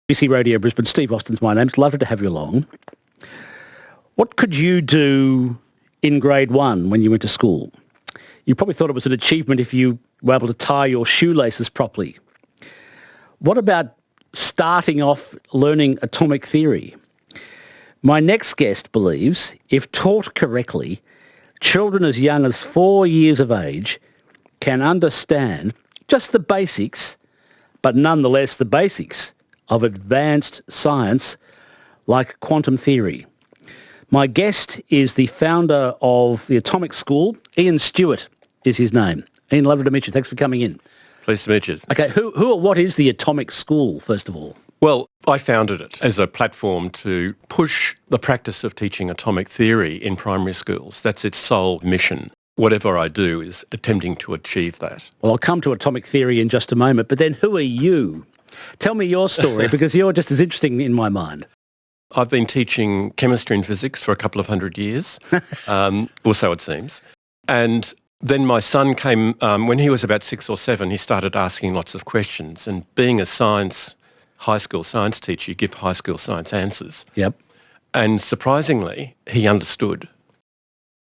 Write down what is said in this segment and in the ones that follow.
BBC Radio Brisbane, Steve Austin's my name. It's lovely to have you along. What could you do in grade 1 when you went to school? You probably thought it was an achievement if you were able to tie your shoelaces properly. What about starting off learning atomic theory? My next guest believes, if taught correctly, children as young as 4 years of age can understand just the basics, but nonetheless the basics of advanced science like quantum theory. My guest is the founder of the Atomic School. Ian Stewart is his name. Ian, lovely to meet you. Thanks for coming in. Pleased to meet you. Okay, who or what is the Atomic School, first of all? Well, I founded it as a platform to push the practice of teaching atomic theory in primary schools. That's its sole mission. Whatever I do is attempting to achieve that. Well, I'll come to atomic theory in just a moment, but then who are you? Tell me your story, because you're just as interesting in my mind. I've been teaching chemistry and physics for a couple of hundred years, or so it seems. And then my son came, when he was about 6 or 7, he started asking lots of questions. And being a high school science teacher, you give high school science answers. Yep. And surprisingly, he understood.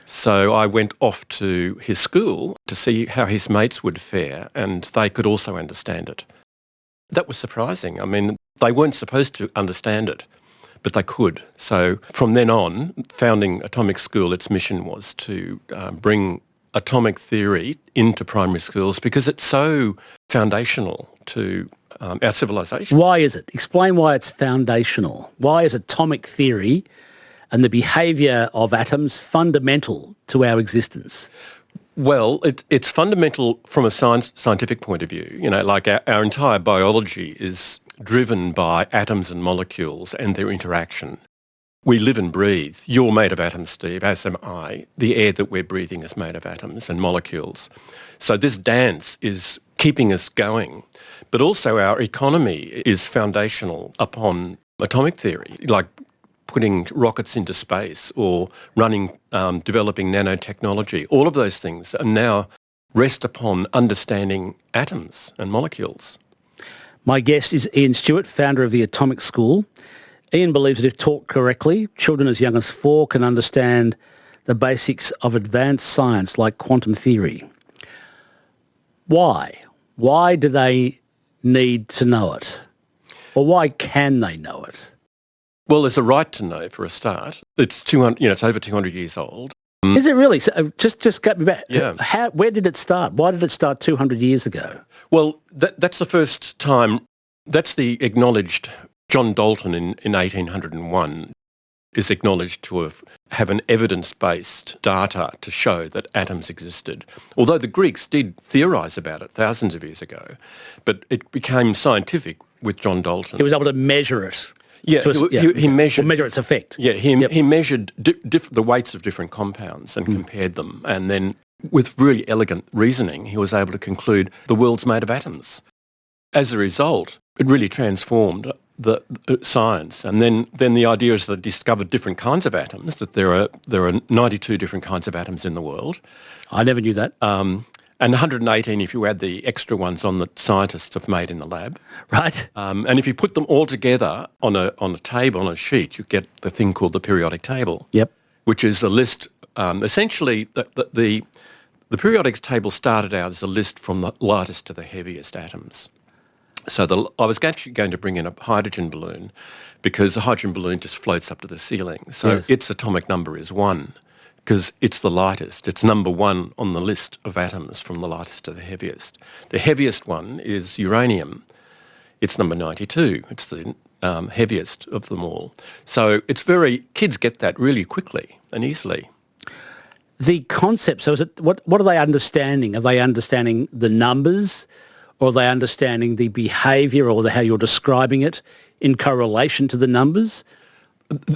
So I went off to his school to see how his mates would fare, and they could also understand it. That was surprising. I mean, they weren't supposed to understand it, but they could. So from then on, founding Atomic School, its mission was to bring atomic theory into primary schools because it's so foundational to our civilization. Why is it? Explain why it's foundational. Why is atomic theory and the behaviour of atoms fundamental to our existence? Well, it's fundamental from a scientific point of view. You know, like our entire biology is driven by atoms and molecules and their interaction. We live and breathe. You're made of atoms, Steve, as am I. The air that we're breathing is made of atoms and molecules. So this dance is keeping us going. But also our economy is foundational upon atomic theory, like putting rockets into space or developing nanotechnology. All of those things are now rest upon understanding atoms and molecules. My guest is Ian Stewart, founder of the Atomic School. Ian believes that if taught correctly, children as young as 4 can understand the basics of advanced science like quantum theory. Why? Why do they need to know it? Or why can they know it? Well, there's a right to know for a start. It's 200, it's over 200 years old. Is it really? So just get me back. Yeah. Where did it start? Why did it start 200 years ago? Well, that's the first time. That's the acknowledged. John Dalton in 1801 is acknowledged to have an evidence-based data to show that atoms existed. Although the Greeks did theorise about it thousands of years ago, but it became scientific with John Dalton. He was able to measure it. Yeah, he measured... Or measure its effect. Yeah, he measured the weights of different compounds and compared them. And then with really elegant reasoning, he was able to conclude the world's made of atoms. As a result, it really transformed the science. And then the idea is that they discovered different kinds of atoms, that there are 92 different kinds of atoms in the world. I never knew that. And 118 if you add the extra ones on that scientists have made in the lab. Right. And if you put them all together on a table, on a sheet, you get the thing called the periodic table. Yep. Which is a list, essentially the periodic table started out as a list from the lightest to the heaviest atoms. So I was actually going to bring in a hydrogen balloon because a hydrogen balloon just floats up to the ceiling. So its atomic number is 1. Because it's the lightest. It's number 1 on the list of atoms from the lightest to the heaviest. The heaviest one is uranium. It's number 92. It's the heaviest of them all. So kids get that really quickly and easily. The concept, so what are they understanding? Are they understanding the numbers, or are they understanding the behaviour or how you're describing it in correlation to the numbers?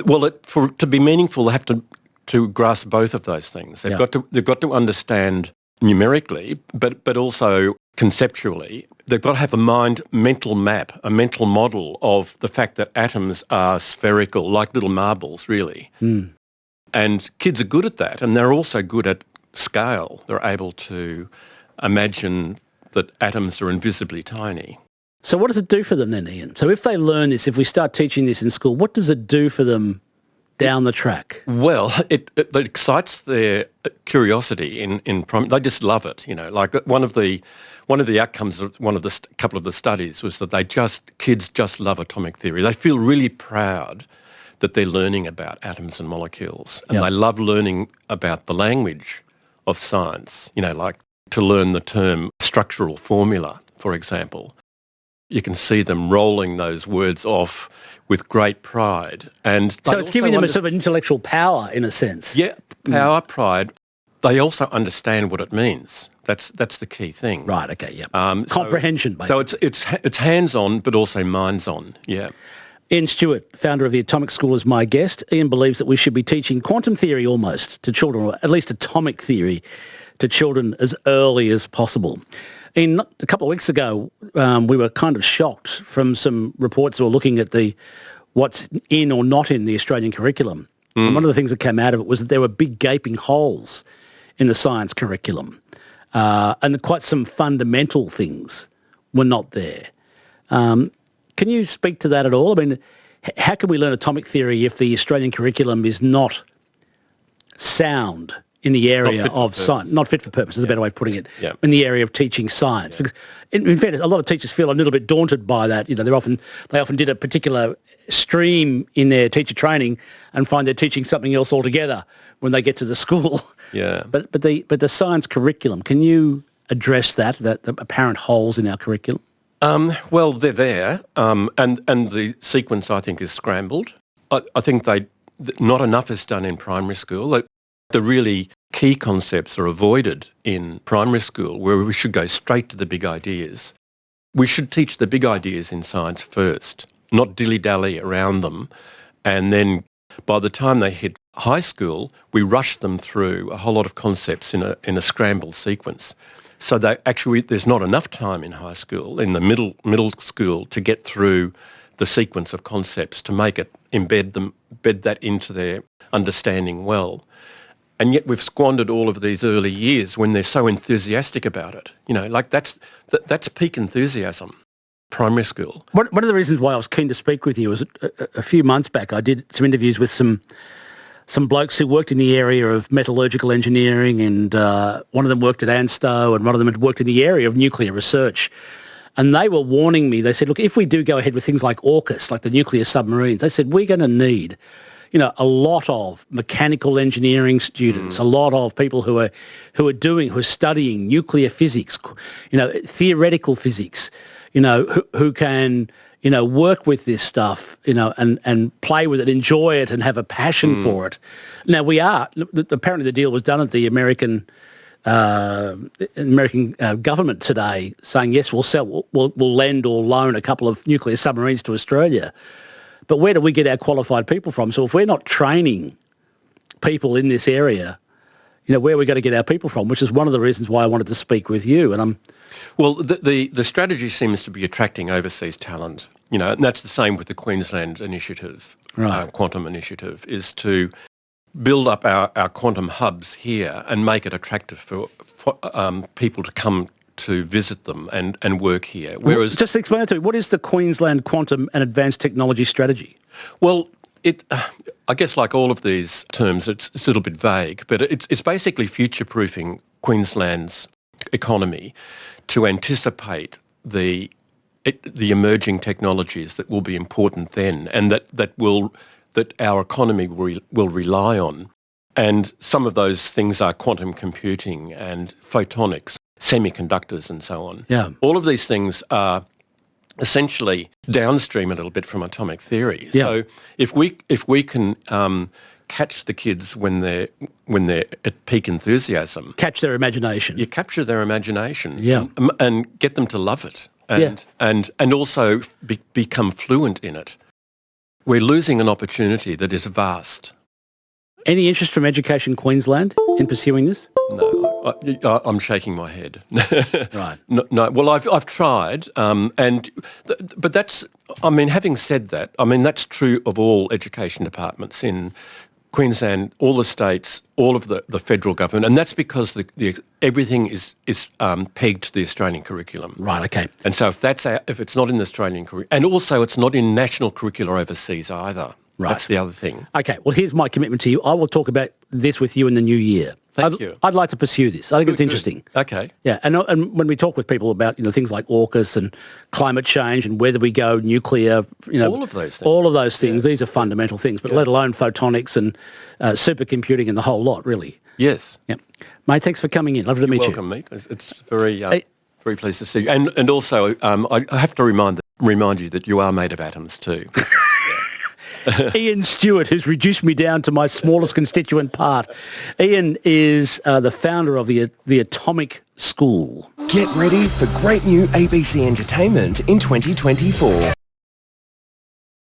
Well, to be meaningful, they have to grasp both of those things. They've got to understand numerically, but also conceptually. They've got to have a mental map, a mental model of the fact that atoms are spherical, like little marbles, really. Mm. And kids are good at that, and they're also good at scale. They're able to imagine that atoms are invisibly tiny. So what does it do for them then, Ian? So if they learn this, if we start teaching this in school, what does it do for them down the track? Well, it excites their curiosity in they just love it, Like one of the outcomes of couple of the studies was that kids just love atomic theory. They feel really proud that they're learning about atoms and molecules, and they love learning about the language of science, like to learn the term structural formula, for example. You can see them rolling those words off with great pride. And so it's giving them a sort of intellectual power, in a sense. Yeah, power, pride. They also understand what it means. That's the key thing. Right, okay, yeah. Comprehension, basically. So it's hands-on, but also minds-on, yeah. Ian Stewart, founder of the Atomic School, is my guest. Ian believes that we should be teaching quantum theory almost to children, or at least atomic theory to children as early as possible. Ian, a couple of weeks ago, we were kind of shocked from some reports that were looking at what's in or not in the Australian curriculum. And one of the things that came out of it was that there were big gaping holes in the science curriculum, and quite some fundamental things were not there. Can you speak to that at all? I mean, how can we learn atomic theory if the Australian curriculum is not sound in the area of science? Not fit for purpose is a better way of putting it. Yeah. In the area of teaching science. Because in fairness, a lot of teachers feel a little bit daunted by that. They often did a particular stream in their teacher training and find they're teaching something else altogether when they get to the school. Yeah. But the science curriculum, can you address the apparent holes in our curriculum? Well, they're there, and the sequence, I think, is scrambled. I think not enough is done in primary school. The really key concepts are avoided in primary school, where we should go straight to the big ideas. We should teach the big ideas in science first, not dilly-dally around them, and then by the time they hit high school, we rush them through a whole lot of concepts in a scrambled sequence. So there's not enough time in high school, in the middle school, to get through the sequence of concepts to make it embed that into their understanding well. And yet we've squandered all of these early years when they're so enthusiastic about it. That's peak enthusiasm, primary school. One of the reasons why I was keen to speak with you was a few months back I did some interviews with some blokes who worked in the area of metallurgical engineering, and one of them worked at ANSTO and one of them had worked in the area of nuclear research. And they were warning me. They said, look, if we do go ahead with things like AUKUS, like the nuclear submarines, they said, we're going to need a lot of mechanical engineering students, a lot of people who are studying nuclear physics, theoretical physics, who can, work with this stuff, and play with it, enjoy it, and have a passion for it. Now apparently the deal was done at the American government today, saying yes, we'll lend or loan a couple of nuclear submarines to Australia. But where do we get our qualified people from? So if we're not training people in this area, where are we going to get our people from? Which is one of the reasons why I wanted to speak with you. And Well, the strategy seems to be attracting overseas talent, and that's the same with the Queensland initiative, Right. quantum initiative, is to build up our quantum hubs here and make it attractive for people to come to visit them and work here. Whereas, just explain it to me. What is the Queensland Quantum and Advanced Technology Strategy? well, I guess like all of these terms, it's a little bit vague, but it's basically future-proofing Queensland's economy to anticipate the emerging technologies that will be important then, and that our economy will rely on. And some of those things are quantum computing and photonics, semiconductors and so on. Yeah. All of these things are essentially downstream a little bit from atomic theory. Yeah. So if we can catch the kids when they're at peak enthusiasm, Catch their imagination. you capture their imagination, Yeah. and get them to love it, and also become fluent in it. We're losing an opportunity that is vast. Any interest from Education Queensland in pursuing this? No, I'm shaking my head. Right. No. Well, I've tried, but that's. I mean, having said that, that's true of all education departments in Queensland, all the states, all of the federal government, and that's because everything is pegged to the Australian curriculum. Right, okay. And so if it's not in the Australian curriculum, and also it's not in national curricula overseas either. Right. That's the other thing. Okay, well, here's my commitment to you. I will talk about this with you in the new year. Thank you. I'd like to pursue this. I think it's interesting. Okay. Yeah, and when we talk with people about things like AUKUS and climate change and whether we go nuclear, all of those things. These are fundamental things, but let alone photonics and supercomputing and the whole lot, really. Yes. Yeah, mate. Thanks for coming in. Lovely to meet Welcome, mate. It's very very pleased to see you. And also, I have to remind you that you are made of atoms too. Ian Stewart, who's reduced me down to my smallest constituent part. Ian is the founder of the Atomic School. Get ready for great new ABC entertainment in 2024.